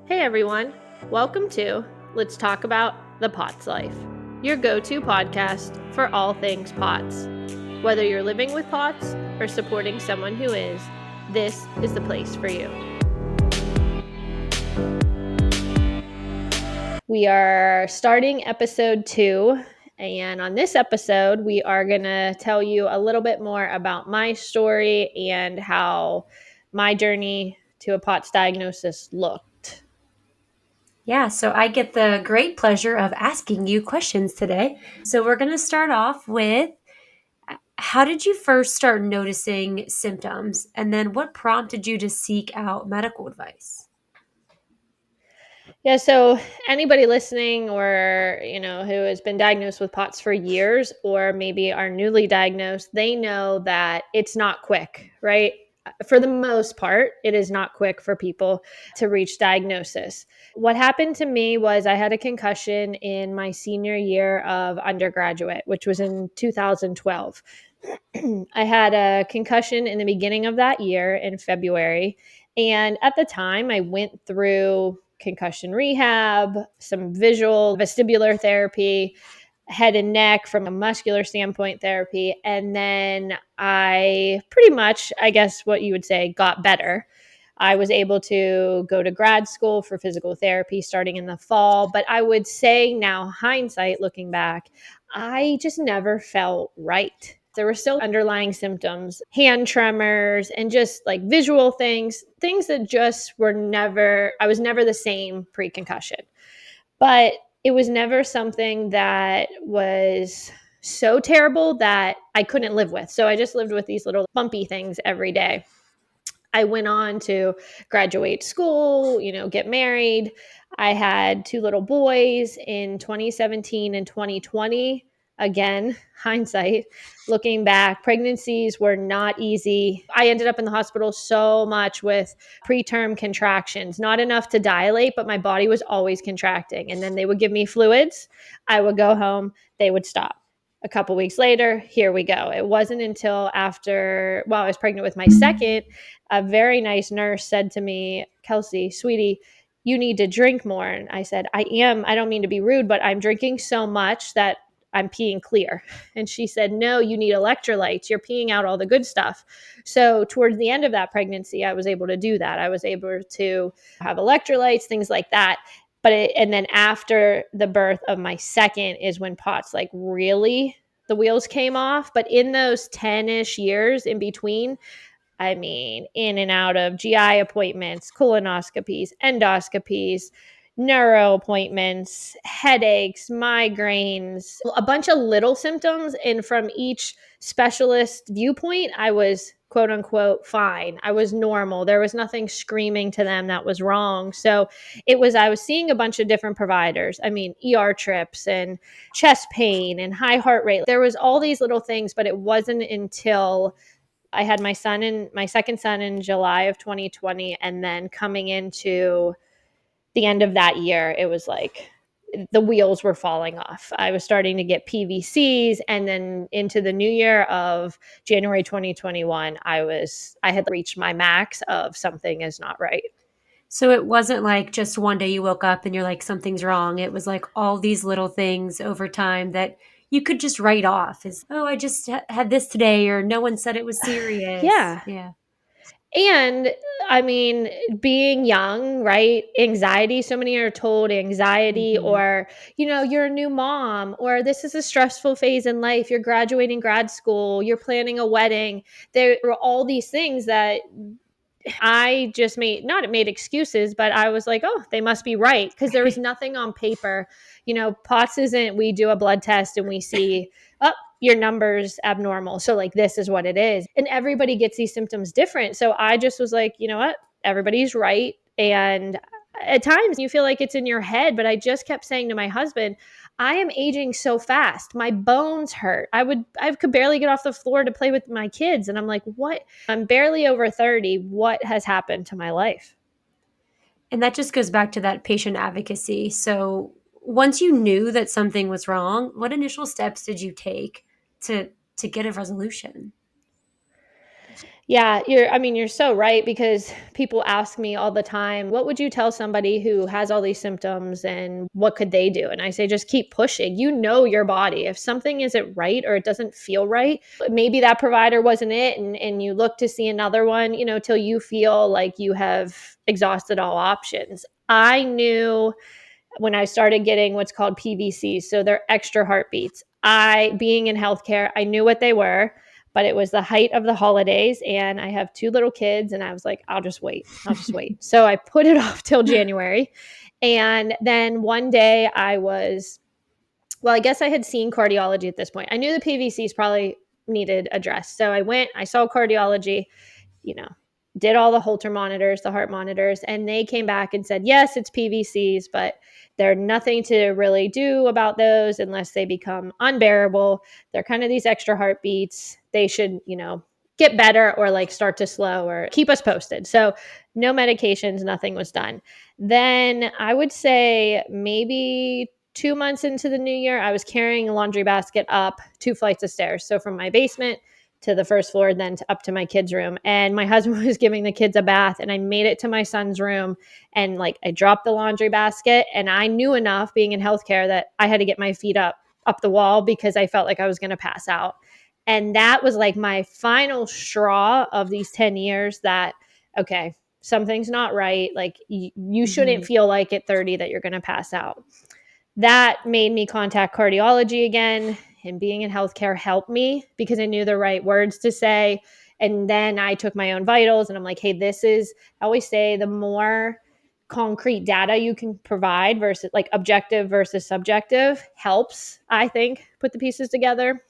Hey everyone, welcome to Let's Talk About the POTS Life, your go-to podcast for all things POTS. Whether you're living with POTS or supporting someone who is, this is the place for you. We are starting episode 2, and on this episode, we are going to tell you a little bit more about my story and how my journey to a POTS diagnosis looked. Yeah, so I get the great pleasure of asking you questions today. So we're going to start off with how did you first start noticing symptoms? And then what prompted you to seek out medical advice? Yeah, so anybody listening or, who has been diagnosed with POTS for years or maybe are newly diagnosed, they know that it's not quick, right? For the most part, it is not quick for people to reach diagnosis. What happened to me was I had a concussion in my senior year of undergraduate, which was in 2012. I had a concussion in the beginning of that year in February. And at the time, I went through concussion rehab, some visual vestibular therapy, head and neck from a muscular standpoint therapy. And then I pretty much, I guess what you would say, got better. I was able to go to grad school for physical therapy starting in the fall. But I would say now, hindsight, looking back, I just never felt right. There were still underlying symptoms, hand tremors, and just like visual things that just were never, I was never the same pre concussion. But it was never something that was so terrible that I couldn't live with. So I just lived with these little bumpy things every day. I went on to graduate school, get married. I had 2 little boys in 2017 and 2020. Again, hindsight, looking back, pregnancies were not easy. I ended up in the hospital so much with preterm contractions, not enough to dilate, but my body was always contracting. And then they would give me fluids. I would go home, they would stop. A couple weeks later, here we go. It wasn't until after, I was pregnant with my second, a very nice nurse said to me, Kelsey, sweetie, you need to drink more. And I said, I am. I don't mean to be rude, but I'm drinking so much that I'm peeing clear. And she said, no, you need electrolytes. You're peeing out all the good stuff. So towards the end of that pregnancy, I was able to do that. I was able to have electrolytes, things like that. And then after the birth of my second is when POTS like really the wheels came off. But in those 10-ish years in between, I mean, in and out of GI appointments, colonoscopies, endoscopies, neuro appointments, headaches, migraines, a bunch of little symptoms. And from each specialist viewpoint, I was quote unquote fine. I was normal. There was nothing screaming to them that was wrong. So I was seeing a bunch of different providers. I mean, ER trips and chest pain and high heart rate. There was all these little things, but it wasn't until I had my second son in July of 2020. And then coming into the end of that year, it was like the wheels were falling off. I was starting to get PVCs. And then into the new year of January 2021, I had reached my max of something is not right. So it wasn't like just one day you woke up and you're like, something's wrong. It was like all these little things over time that you could just write off as, oh, I just had this today, or no one said it was serious. Yeah. Yeah. And I mean, being young, right? Anxiety, so many are told anxiety, Hmm. or, you're a new mom, or this is a stressful phase in life. You're graduating grad school, you're planning a wedding. There were all these things that I just not made excuses, but I was like, oh, they must be right. Because there was nothing on paper. POTS isn't, we do a blood test and we see, oh, your number's abnormal. So, like, this is what it is. And everybody gets these symptoms different. So I just was like, you know what? Everybody's right. And at times you feel like it's in your head, but I just kept saying to my husband, I am aging so fast. My bones hurt. I could barely get off the floor to play with my kids. And I'm like, what? I'm barely over 30. What has happened to my life? And that just goes back to that patient advocacy. So once you knew that something was wrong, what initial steps did you take to get a resolution? Yeah, you're so right because people ask me all the time, what would you tell somebody who has all these symptoms and what could they do? And I say, just keep pushing. You know your body. If something isn't right or it doesn't feel right, maybe that provider wasn't it. And you look to see another one, till you feel like you have exhausted all options. I knew when I started getting what's called PVCs. So they're extra heartbeats. Being in healthcare, I knew what they were, but it was the height of the holidays and I have two little kids and I was like, I'll just wait. I'll just wait. So I put it off till January. And then one day I guess I had seen cardiology at this point. I knew the PVCs probably needed addressed. So I went, I saw cardiology, you know, did all the Holter monitors, the heart monitors, and they came back and said, yes, it's PVCs, but there's nothing to really do about those unless they become unbearable. They're kind of these extra heartbeats. They should, get better or like start to slow or keep us posted. So no medications, nothing was done. Then I would say maybe 2 months into the new year, I was carrying a laundry basket up 2 flights of stairs. So from my basement to the first floor, then up to my kids' room. And my husband was giving the kids a bath, and I made it to my son's room. And like I dropped the laundry basket, and I knew enough being in healthcare that I had to get my feet up the wall because I felt like I was going to pass out. And that was like my final straw of these 10 years that, okay, something's not right. Like you shouldn't Mhm. feel like at 30 that you're going to pass out. That made me contact cardiology again, and being in healthcare helped me because I knew the right words to say. And then I took my own vitals and I'm like, hey, I always say the more concrete data you can provide versus like objective versus subjective helps, I think, put the pieces together.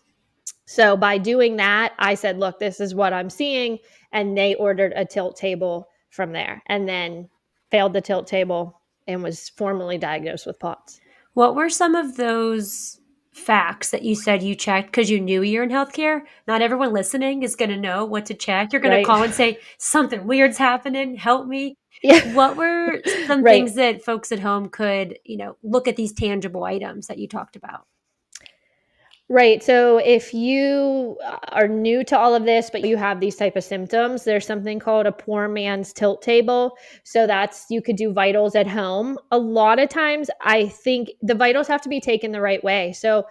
So by doing that, I said, look, this is what I'm seeing. And they ordered a tilt table from there and then failed the tilt table and was formally diagnosed with POTS. What were some of those facts that you said you checked because you knew you're in healthcare? Not everyone listening is going to know what to check. You're going to Right. call and say, something weird's happening. Help me. Yeah. What were some Right. things that folks at home could, look at these tangible items that you talked about? Right. So if you are new to all of this, but you have these type of symptoms, there's something called a poor man's tilt table. So that's you could do vitals at home. A lot of times I think the vitals have to be taken the right way. So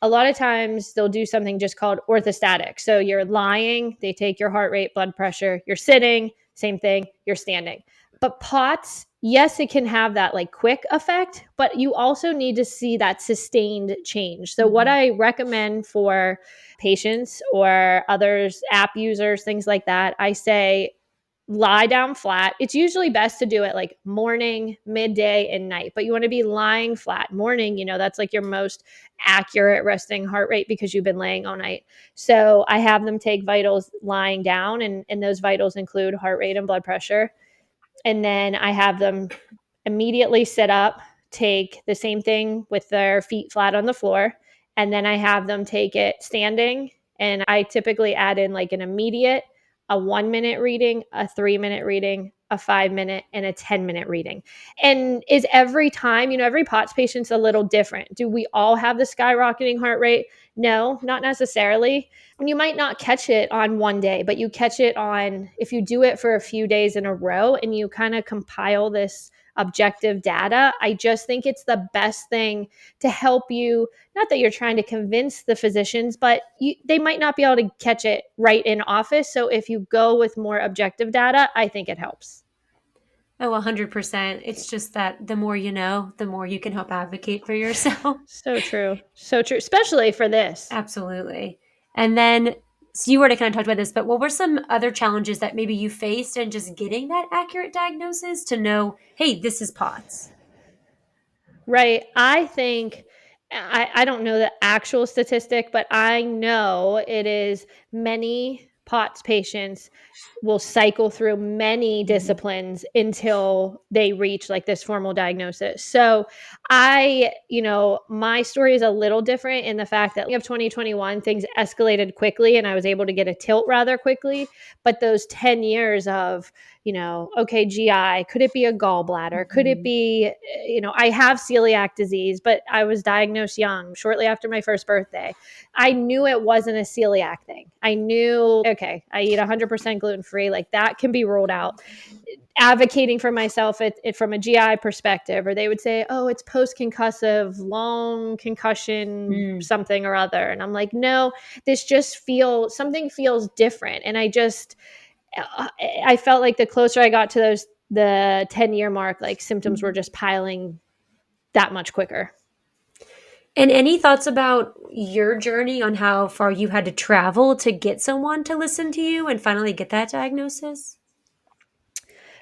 a lot of times they'll do something just called orthostatic. So you're lying, they take your heart rate, blood pressure, you're sitting, same thing, you're standing. But POTS, yes, it can have that like quick effect, but you also need to see that sustained change. So, what Mhm. I recommend for patients or others, app users, things like that, I say lie down flat. It's usually best to do it like morning, midday, and night, but you want to be lying flat. Morning, that's like your most accurate resting heart rate because you've been laying all night. So, I have them take vitals lying down, and those vitals include heart rate and blood pressure. And then I have them immediately sit up, take the same thing with their feet flat on the floor, and then I have them take it standing. And I typically add in like an immediate, a 1 minute reading, a 3 minute reading, a 5 minute, and a 10 minute reading. And is every time, every POTS patient's a little different. Do we all have the skyrocketing heart rate? No, not necessarily. And you might not catch it on one day, but you catch it on if you do it for a few days in a row and you kind of compile this objective data. I just think it's the best thing to help you. Not that you're trying to convince the physicians, but they might not be able to catch it right in office. So if you go with more objective data, I think it helps. Oh, 100%. It's just that the more you know, the more you can help advocate for yourself. So true. So true, especially for this. Absolutely. And then, so you already kind of talked about this, but what were some other challenges that maybe you faced in just getting that accurate diagnosis to know, hey, this is POTS? Right. I think I don't know the actual statistic, but I know it is many POTS patients will cycle through many Mhm. disciplines until they reach like this formal diagnosis. So my story is a little different in the fact that of 2021 things escalated quickly and I was able to get a tilt rather quickly, but those 10 years of, okay, GI, could it be a gallbladder? Could it Mhm. be, I have celiac disease, but I was diagnosed young, shortly after my first birthday. I knew it wasn't a celiac thing. I knew, okay, I eat 100% gluten free, like that can be ruled out. Advocating for myself from a GI perspective, or they would say, oh, it's post concussive, long concussion, Mm. something or other. And I'm like, no, this just something feels different. And I felt like the closer I got to the 10-year mark, like symptoms were Mhm. just piling that much quicker. And any thoughts about your journey on how far you had to travel to get someone to listen to you and finally get that diagnosis?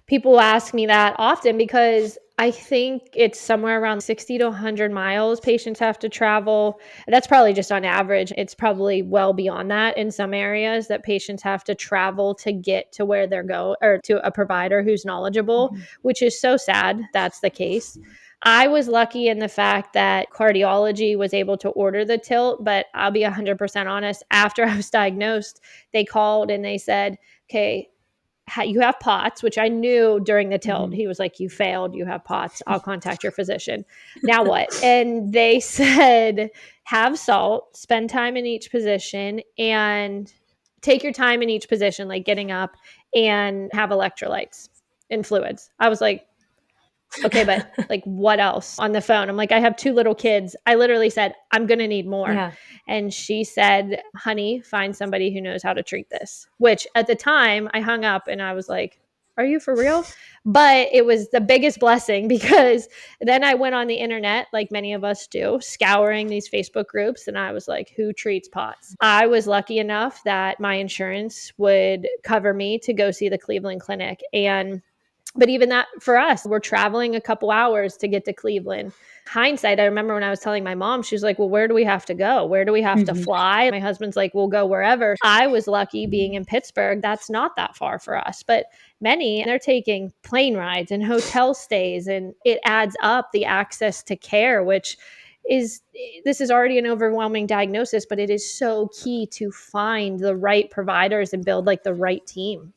People ask me that often because I think it's somewhere around 60 to 100 miles patients have to travel. That's probably just on average. It's probably well beyond that in some areas that patients have to travel to get to where they're going, or to a provider who's knowledgeable, Mhm. which is so sad that's the case. I was lucky in the fact that cardiology was able to order the tilt, but I'll be 100% honest. After I was diagnosed, they called and they said, okay, you have POTS, which I knew during the tilt. Mhm. He was like, you failed, you have POTS. I'll contact your physician. Now what? And they said, have salt, spend time in each position, and take your time in each position, like getting up, and have electrolytes and fluids. I was like, okay, but like what else on the phone? I'm like, I have two little kids. I literally said, I'm going to need more. Yeah. And she said, honey, find somebody who knows how to treat this, which at the time I hung up and I was like, are you for real? But it was the biggest blessing because then I went on the internet, like many of us do, scouring these Facebook groups. And I was like, who treats POTS? I was lucky enough that my insurance would cover me to go see the Cleveland Clinic. But even that, for us, we're traveling a couple hours to get to Cleveland. Hindsight, I remember when I was telling my mom, she was like, well, where do we have to go? Where do we have to Mhm. fly? My husband's like, we'll go wherever. I was lucky being in Pittsburgh. That's not that far for us. But many, they're taking plane rides and hotel stays, and it adds up the access to care, which is, this is already an overwhelming diagnosis, but it is so key to find the right providers and build like the right team.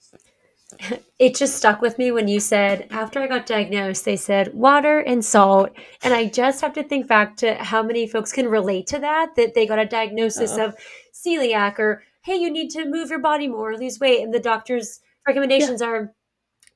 It just stuck with me when you said, after I got diagnosed, they said water and salt. And I just have to think back to how many folks can relate to that they got a diagnosis Oh, of celiac, or, hey, you need to move your body more, lose weight. And the doctor's yeah. recommendations are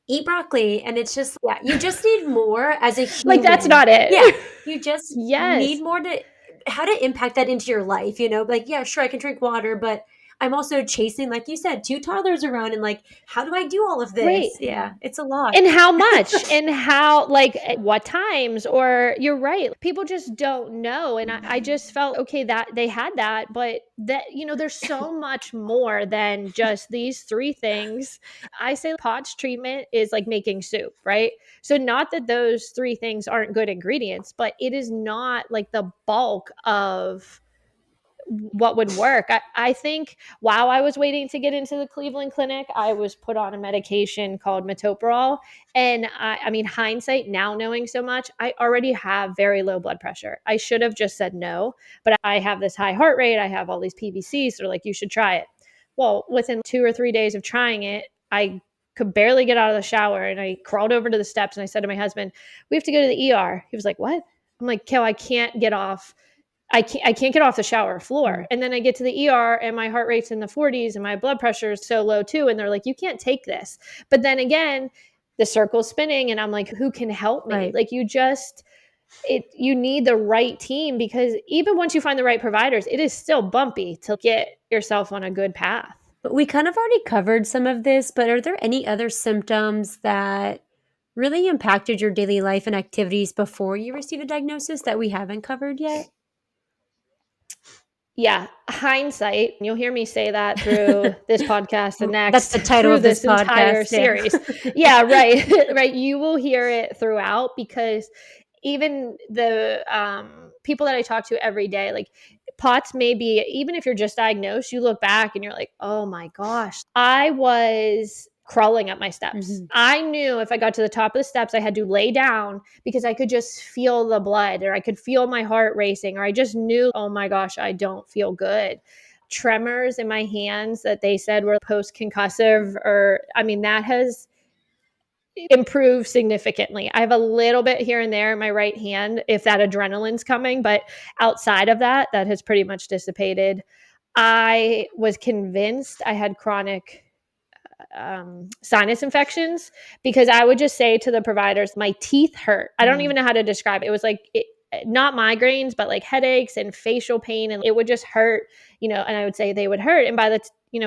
eat broccoli. And it's just, yeah, you just need more as a Like that's human. not Yeah. it. You just need Yes. more to, how to impact that into your life, like, yeah, sure, I can drink water, but I'm also chasing, like you said, two toddlers around, and like, how do I do all of Right. this? Yeah, it's a lot. And how much and how, like, at what times, or you're right. People just don't know. And I just felt okay that they had that, but that, there's so much more than just these three things. I say POTS treatment is like making soup, right? So not that those three things aren't good ingredients, but it is not like the bulk of what would work. I think while I was waiting to get into the Cleveland Clinic, I was put on a medication called metoprolol. And I mean, hindsight, now knowing so much, I already have very low blood pressure. I should have just said no, but I have this high heart rate. I have all these PVCs. So they're like, you should try it. Well, within 2 or 3 days of trying it, I could barely get out of the shower and I crawled over to the steps and I said to my husband, we have to go to the ER. He was like, what? I'm like, Kel, I can't get off the shower floor. Mm. And then I get to the ER and my heart rate's in the 40s and my blood pressure is so low too. And they're like, you can't take this. But then again, the circle's spinning and I'm like, who can help me? Right. Like you need the right team, because even once you find the right providers, it is still bumpy to get yourself on a good path. But we kind of already covered some of this, but are there any other symptoms that really impacted your daily life and activities before you received a diagnosis that we haven't covered yet? Yeah, hindsight, you'll hear me say that through this podcast, the That's next, the title through of this this entire podcast. Yeah. series. Yeah, right, right. You will hear it throughout, because even the people that I talk to every day, like POTS, may be, even if you're just diagnosed, you look back and you're like, oh my gosh, I was crawling up my steps. Mhm. I knew if I got to the top of the steps, I had to lay down because I could just feel the blood, or I could feel my heart racing, or I just knew, oh my gosh, I don't feel good. Tremors in my hands that they said were post concussive, or I mean, that has improve significantly. I have a little bit here and there in my right hand if that adrenaline's coming, but outside of that, that has pretty much dissipated. I was convinced I had chronic sinus infections because I would just say to the providers, my teeth hurt. I don't even know how to describe it. It was like, not migraines, but like headaches and facial pain. And it would just hurt, and I would say they would hurt. And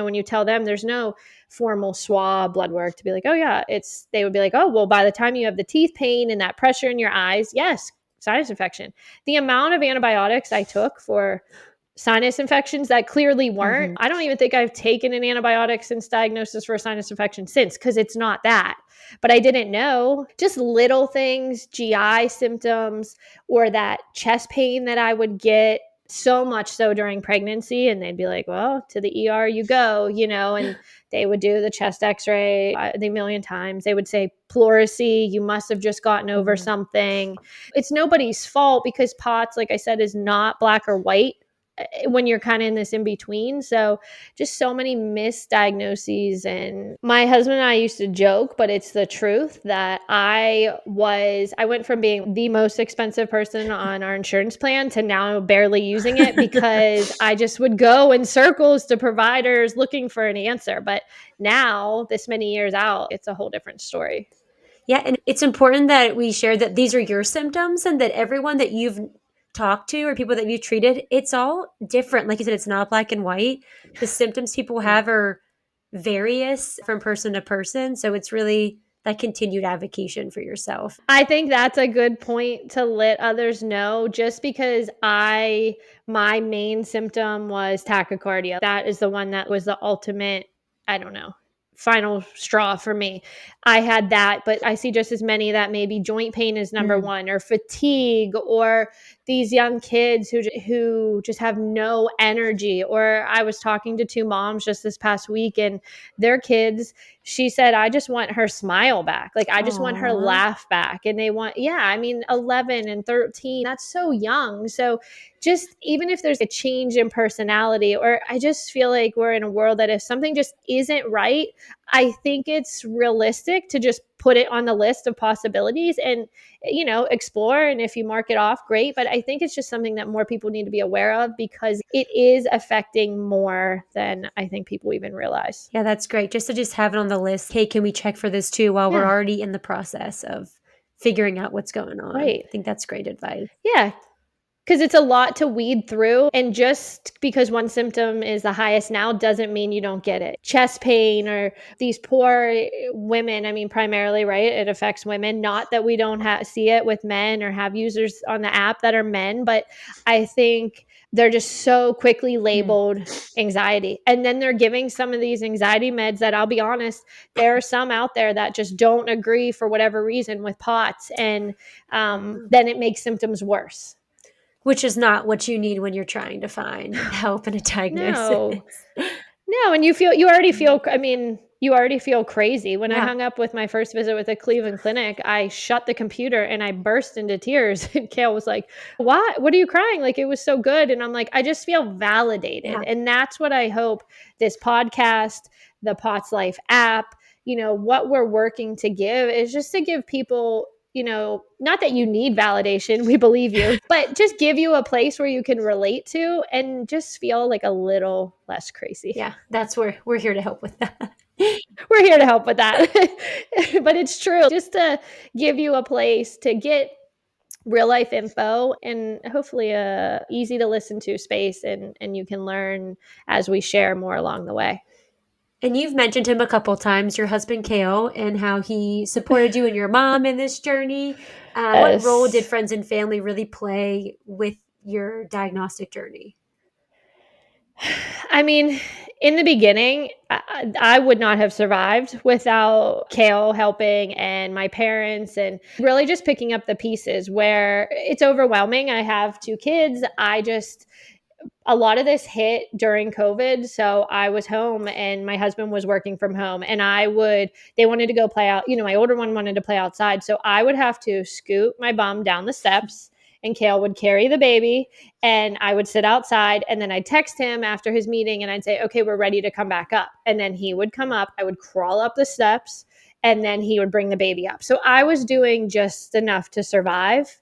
when you tell them there's no formal swab blood work to be like, oh yeah, they would be like, oh, well, by the time you have the teeth pain and that pressure in your eyes, yes, sinus infection. The amount of antibiotics I took for sinus infections that clearly weren't. I don't even think I've taken an antibiotic since diagnosis for a sinus infection since, because it's not that. But I didn't know. Just little things, GI symptoms, or that chest pain that I would get, so much so during pregnancy. And they'd be like, well, to the ER you go, and they would do the chest x-ray the million times. They would say, pleurisy, you must have just gotten over something. It's nobody's fault because POTS, like I said, is not black or white when you're kind of in this in between. So just so many misdiagnoses. And my husband and I used to joke, but it's the truth, that I went from being the most expensive person on our insurance plan to now barely using it because I just would go in circles to providers looking for an answer. But now, this many years out, it's a whole different story. Yeah, and it's important that we share that these are your symptoms and that everyone that you've talked to or people that you've treated, it's all different. Like you said, it's not black and white. The symptoms people Yeah. have are various from person to person. So it's really that continued advocacy for yourself. I think that's a good point to let others know, just because my main symptom was tachycardia. That is the one that was the ultimate, I don't know, final straw for me. I had that, but I see just as many that maybe joint pain is number Mm. one, or fatigue, or these young kids who just have no energy. Or I was talking to two moms just this past week, and their kids, she said, I just want her smile back. Like, I just want her Aw. laugh back. And they want, yeah, I mean, 11 and 13, that's so young. So just even if there's a change in personality, or I just feel like we're in a world that if something just isn't right, I think it's realistic to just put it on the list of possibilities and, explore. And if you mark it off, great. But I think it's just something that more people need to be aware of because it is affecting more than I think people even realize. Yeah, that's great. Just have it on the list. Hey, can we check for this too while we're Yeah, already in the process of figuring out what's going on? right. I think that's great advice. Yeah, because it's a lot to weed through. And just because one symptom is the highest now doesn't mean you don't get it. Chest pain, or these poor women, I mean, primarily, right? It affects women. Not that we don't see it with men or have users on the app that are men, but I think they're just so quickly Mm. labeled anxiety. And then they're giving some of these anxiety meds that, I'll be honest, there are some out there that just don't agree for whatever reason with POTS. And then it makes symptoms worse. Which is not what you need when you're trying to find help and a diagnosis. No. No, and you already feel crazy. When I Yeah. hung up with my first visit with the Cleveland Clinic, I shut the computer and I burst into tears. And Kale was like, "Why? What are you crying? Like, it was so good." And I'm like, "I just feel validated." Yeah. And that's what I hope this podcast, the POTS Life app, what we're working to give is just to give people, not that you need validation, we believe you, but just give you a place where you can relate to and just feel like a little less crazy. Yeah. That's where we're here to help with that. We're here to help with that. But it's true, just to give you a place to get real life info, and hopefully a easy to listen to space, and you can learn as we share more along the way. And you've mentioned him a couple times, your husband Kale, and how he supported you and your mom in this journey. What role did Yes. friends and family really play with your diagnostic journey? I mean, in the beginning, I would not have survived without Kale helping, and my parents, and really just picking up the pieces where it's overwhelming. I have two kids. A lot of this hit during COVID. So I was home and my husband was working from home, and they wanted to go play out. My older one wanted to play outside. So I would have to scoot my bum down the steps, and Kale would carry the baby, and I would sit outside, and then I'd text him after his meeting and I'd say, okay, we're ready to come back up. And then he would come up, I would crawl up the steps, and then he would bring the baby up. So I was doing just enough to survive.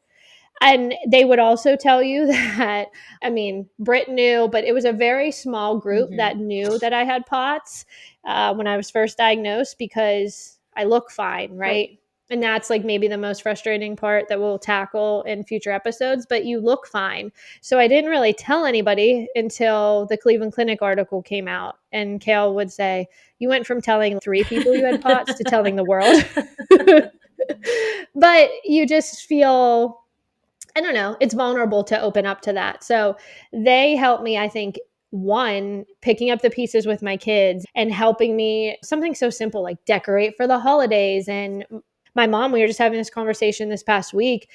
And they would also tell you that, I mean, Brit knew, but it was a very small group Mhm. that knew that I had POTS when I was first diagnosed because I look fine, Right. right? And that's like maybe the most frustrating part that we'll tackle in future episodes, but you look fine. So I didn't really tell anybody until the Cleveland Clinic article came out. And Kale would say, you went from telling 3 people you had POTS to telling the world. But you just feel, I don't know, it's vulnerable to open up to that. So they helped me, I think, one, picking up the pieces with my kids and helping me something so simple like decorate for the holidays. And my mom, we were just having this conversation this past week.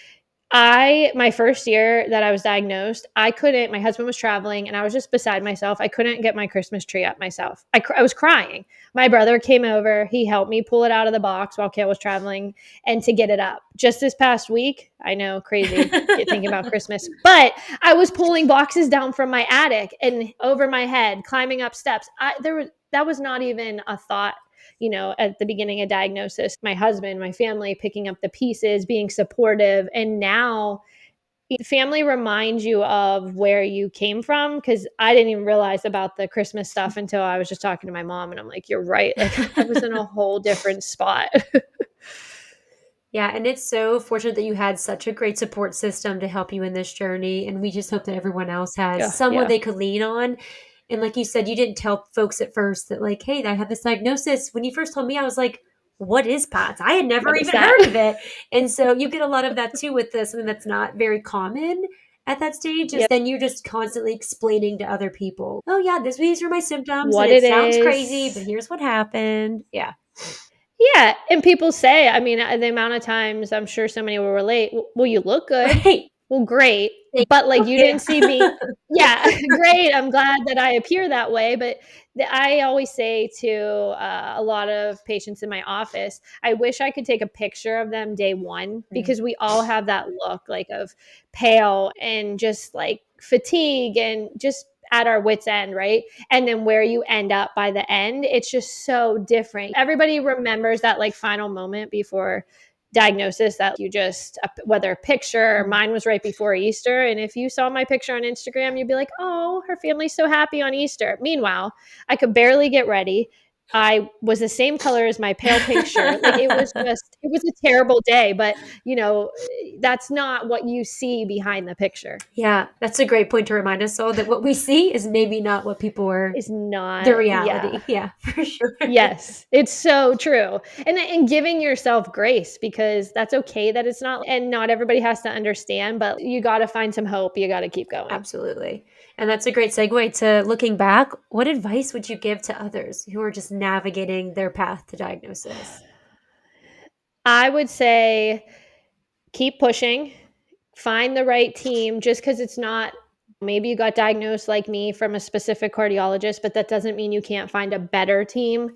My first year that I was diagnosed, I couldn't, my husband was traveling and I was just beside myself. I couldn't get my Christmas tree up myself. I was crying. My brother came over. He helped me pull it out of the box while Kale was traveling and to get it up. Just this past week, I know, crazy thinking about Christmas, but I was pulling boxes down from my attic and over my head, climbing up steps. That was not even a thought, at the beginning of diagnosis. My husband, my family picking up the pieces, being supportive. And now family reminds you of where you came from, because I didn't even realize about the Christmas stuff until I was just talking to my mom and I'm like, you're right. Like I was in a whole different spot. Yeah, and it's so fortunate that you had such a great support system to help you in this journey, and we just hope that everyone else has Yeah, someone yeah. they could lean on. And like you said, you didn't tell folks at first that like, "Hey, I had this diagnosis." When you first told me, I was like, "What is POTS?" I had never What is even that? heard of it. And so you get a lot of that too with this, something that's not very common at that stage is Yep. then you're just constantly explaining to other people, "Oh yeah, these are my symptoms and What it it sounds crazy, but is. here's what happened." Yeah. Yeah, and people say, I mean, the amount of times I'm sure somebody will relate, "Well, you look good." Right. Well, great, Thank but, like, you. you didn't see Yeah. me. Yeah, great, I'm glad that I appear that way, but I always say to, a lot of patients in my office, I wish I could take a picture of them day 1 Mm. because we all have that look, like, of pale and just, like, fatigue and just at our wit's end, right? And then where you end up by the end, it's just so different. Everybody remembers that like final moment before diagnosis that you just, whether a picture, Mm. mine was right before Easter. And if you saw my picture on Instagram, you'd be like, oh, her family's so happy on Easter. Meanwhile, I could barely get ready. I was the same color as my pale pink shirt. Like it was a terrible day, but that's not what you see behind the picture. Yeah, that's a great point to remind us all that what we see is maybe not what people are Is the not, yeah. reality. Yeah, for sure. Yes, it's so true. And giving yourself grace because that's okay that it's not, and not everybody has to understand, but you gotta find some hope, you gotta keep going. Absolutely. And that's a great segue to looking back. What advice would you give to others who are just navigating their path to diagnosis? I would say keep pushing, find the right team just because it's not, maybe you got diagnosed like me from a specific cardiologist, but that doesn't mean you can't find a better team.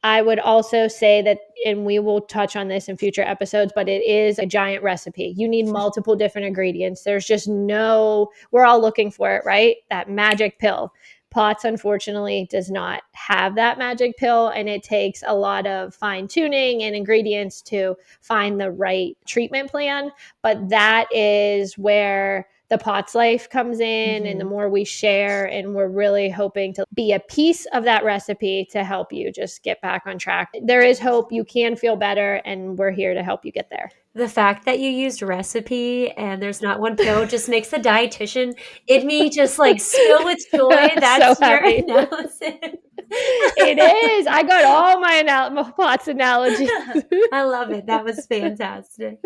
I would also say that, and we will touch on this in future episodes, but it is a giant recipe. You need multiple different ingredients. There's just no, we're all looking for it, right? That magic pill. POTS, unfortunately, does not have that magic pill, and it takes a lot of fine tuning and ingredients to find the right treatment plan. But that is where the POTS life comes in, and the Hmm. more we share, and we're really hoping to be a piece of that recipe to help you just get back on track. There is hope. You can feel better, and we're here to help you get there. The fact that you used recipe and there's not one pill just makes the dietitian in me just like spill with joy. So That's your happy. analysis. It is. I got all my POTS analogies. I love it. That was fantastic.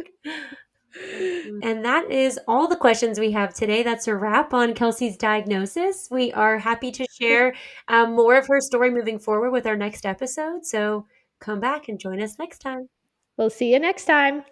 And that is all the questions we have today. That's a wrap on Kelsey's diagnosis. We are happy to share more of her story moving forward with our next episode. So come back and join us next time. We'll see you next time.